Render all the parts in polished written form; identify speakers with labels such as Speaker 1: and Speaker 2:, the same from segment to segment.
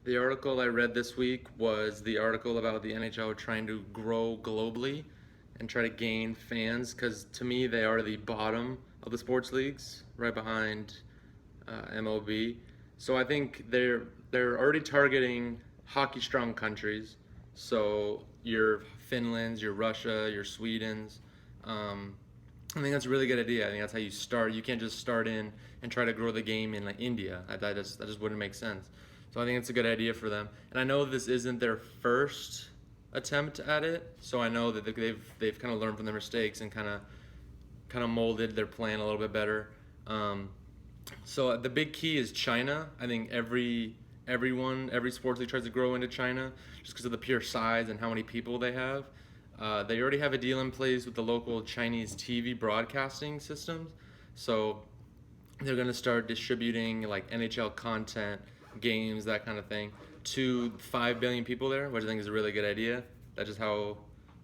Speaker 1: The article I read this week was the article about the NHL trying to grow globally and try to gain fans because to me they are the bottom of the sports leagues, right behind MLB. So I think they're already targeting hockey strong countries. So your Finlands, your Russia, your Sweden's. Um, I think that's a really good idea. I think that's how you start. You can't just start in and try to grow the game in like India. That just wouldn't make sense. So I think it's a good idea for them. And I know this isn't their first attempt at it. So I know that they've kind of learned from their mistakes and kind of molded their plan a little bit better. Um, so the big key is China. I think every sports league tries to grow into China just because of the pure size and how many people they have. They already have a deal in place with the local Chinese TV broadcasting systems, so they're going to start distributing like NHL content, games, that kind of thing, to 5 billion people there, which I think is a really good idea. That's just how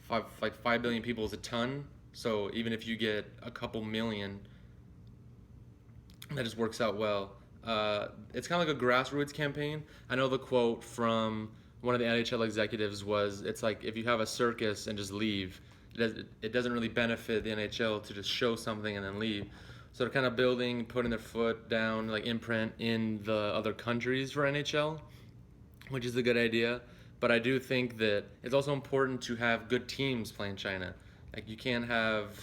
Speaker 1: 5 billion people is a ton. So even if you get a couple million, that just works out well. It's kind of like a grassroots campaign. I know the quote from one of the NHL executives was, "It's like if you have a circus and just leave, it doesn't really benefit the NHL to just show something and then leave." So they're kind of building, putting their foot down, like imprint in the other countries for NHL, which is a good idea. But I do think that it's also important to have good teams playing China. Like you can't have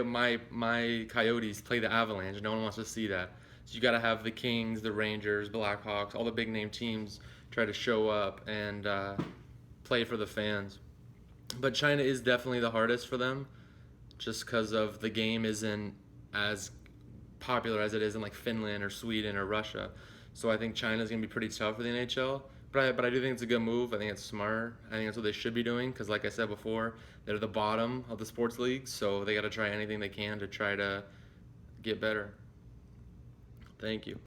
Speaker 1: my Coyotes play the Avalanche. No one wants to see that. So you got to have the Kings, the Rangers, Blackhawks, all the big name teams try to show up and play for the fans. But China is definitely the hardest for them, just because of the game isn't as popular as it is in like Finland or Sweden or Russia. So I think China is going to be pretty tough for the NHL. But I do think it's a good move. I think it's smart. I think that's what they should be doing because, like I said before, they're the bottom of the sports leagues. So they got to try anything they can to try to get better. Thank you.